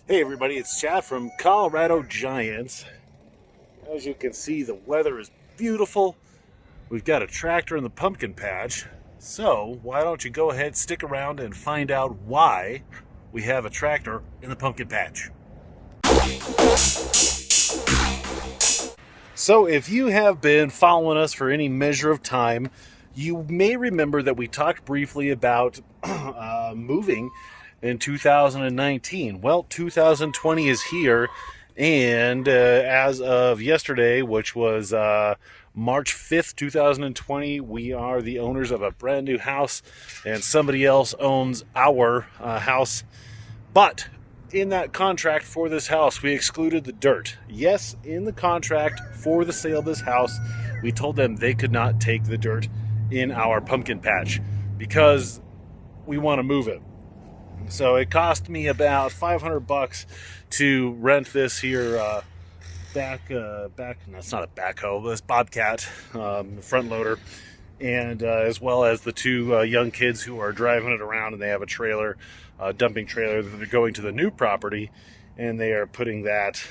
Hey everybody, it's Chad from Colorado Giants. As you can see, the weather is beautiful. We've got a tractor in the pumpkin patch. So, why don't you go ahead, stick around, and find out why we have a tractor in the pumpkin patch. So, if you have been following us for any measure of time, you may remember that we talked briefly about moving in 2019. Well, 2020 is here, and as of yesterday, which was March 5th, 2020, we are the owners of a brand new house, and somebody else owns our house. But in that contract for this house, we excluded the dirt. Yes, in the contract for the sale of this house, we told them they could not take the dirt in our pumpkin patch because we want to move it. So it cost me about $500 to rent this here back. No, it's not a backhoe, but it's Bobcat front loader, and as well as the two young kids who are driving it around, and they have a trailer, dumping trailer that they're going to the new property, and they are putting that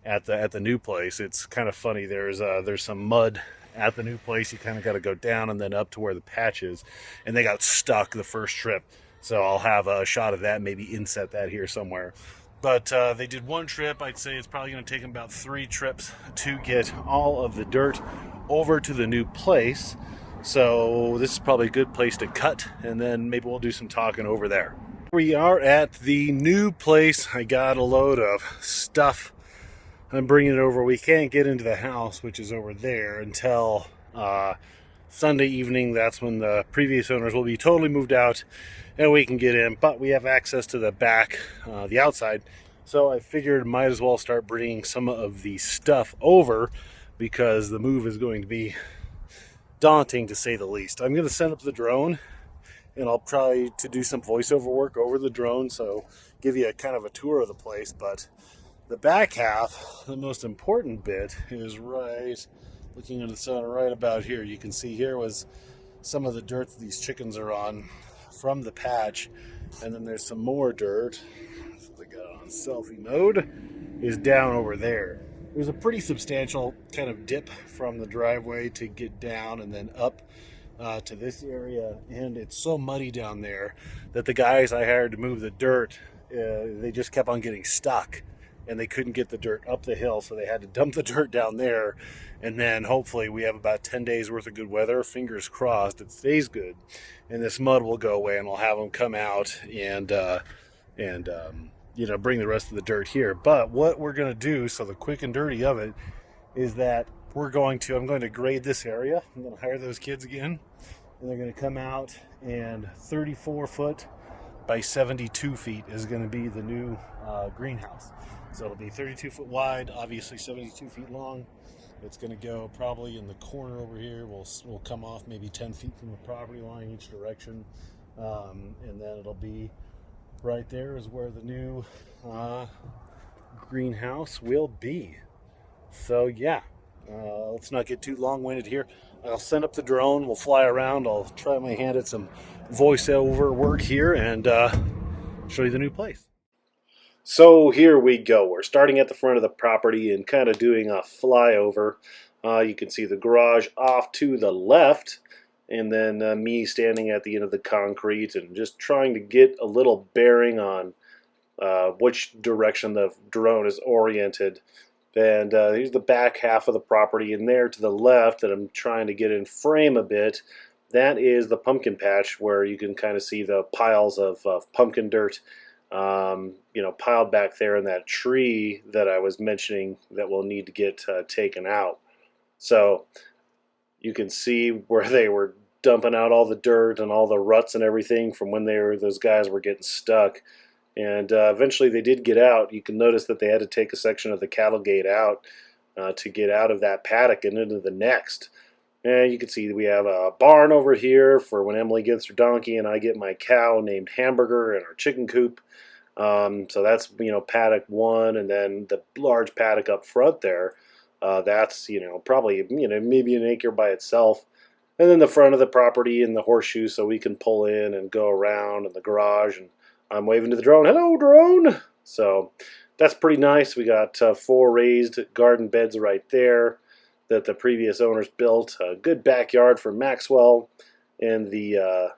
at the new place. It's kind of funny. There's some mud at the new place. You kind of got to go down and then up to where the patch is, and they got stuck the first trip. So I'll have a shot of that, maybe inset that here somewhere. But they did one trip. I'd say it's probably going to take them about 3 trips to get all of the dirt over to the new place. So this is probably a good place to cut, and then maybe we'll do some talking over there. We are at the new place. I got a load of stuff. I'm bringing it over. We can't get into the house, which is over there, until Sunday evening. That's when the previous owners will be totally moved out and we can get in, but we have access to the back, the outside. So I figured might as well start bringing some of the stuff over because the move is going to be daunting, to say the least. I'm going to send up the drone, and I'll try to do some voiceover work over the drone, so give you a kind of a tour of the place. But the back half, the most important bit, is right looking at the sun right about here. You can see here was some of the dirt that these chickens are on from the patch, and then there's some more dirt. So they got on selfie mode, is down over there. There's a pretty substantial kind of dip from the driveway to get down and then up to this area, and it's so muddy down there that the guys I hired to move the dirt, they just kept on getting stuck, and they couldn't get the dirt up the hill, so they had to dump the dirt down there. And then hopefully we have about 10 days worth of good weather. Fingers crossed it stays good, and this mud will go away, and we'll have them come out and bring the rest of the dirt here. But what we're going to do, so the quick and dirty of it, is that I'm going to grade this area. I'm going to hire those kids again, and they're going to come out, and 34 foot by 72 feet is going to be the new greenhouse. So it'll be 32 foot wide, obviously 72 feet long. It's going to go probably in the corner over here. We'll come off maybe 10 feet from the property line each direction, and then it'll be right there is where the new greenhouse will be. So yeah, let's not get too long-winded here. I'll send up the drone. We'll fly around. I'll try my hand at some voiceover work here and show you the new place. So here we go. We're starting at the front of the property and kind of doing a flyover. You can see the garage off to the left, and then me standing at the end of the concrete and just trying to get a little bearing on which direction the drone is oriented. And here's the back half of the property, and there to the left that I'm trying to get in frame a bit, that is the pumpkin patch, where you can kind of see the piles of pumpkin dirt piled back there in that tree that I was mentioning that will need to get taken out. So you can see where they were dumping out all the dirt and all the ruts and everything from when those guys were getting stuck. And eventually they did get out. You can notice that they had to take a section of the cattle gate out to get out of that paddock and into the next. And you can see we have a barn over here for when Emily gets her donkey and I get my cow named Hamburger and our chicken coop. So that's, paddock 1, and then the large paddock up front there, that's, probably, maybe an acre by itself. And then the front of the property and the horseshoe, so we can pull in and go around, and the garage. And I'm waving to the drone. Hello, drone. So that's pretty nice. We got 4 raised garden beds right there that the previous owners built. A good backyard for Maxwell and the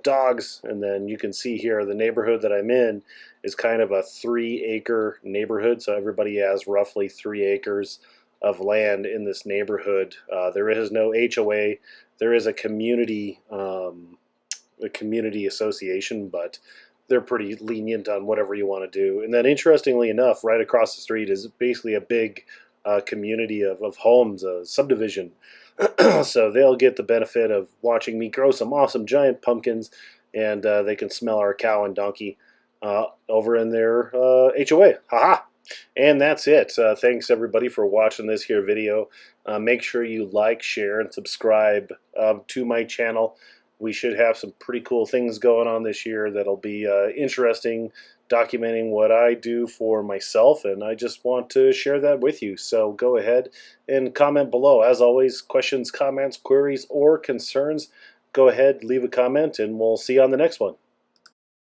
dogs. And then you can see here the neighborhood that I'm in is kind of a 3-acre neighborhood. So everybody has roughly 3 acres of land in this neighborhood. There is no HOA. There is a community association, but they're pretty lenient on whatever you want to do. And then, interestingly enough, right across the street is basically a big community of homes, a subdivision. So they'll get the benefit of watching me grow some awesome giant pumpkins, and they can smell our cow and donkey over in their HOA. Haha! And that's it. Thanks everybody for watching this here video. Make sure you like, share, and subscribe to my channel. We should have some pretty cool things going on this year that'll be interesting, documenting what I do for myself, and I just want to share that with you. So go ahead and comment below. As always, questions, comments, queries, or concerns, go ahead, leave a comment, and we'll see you on the next one.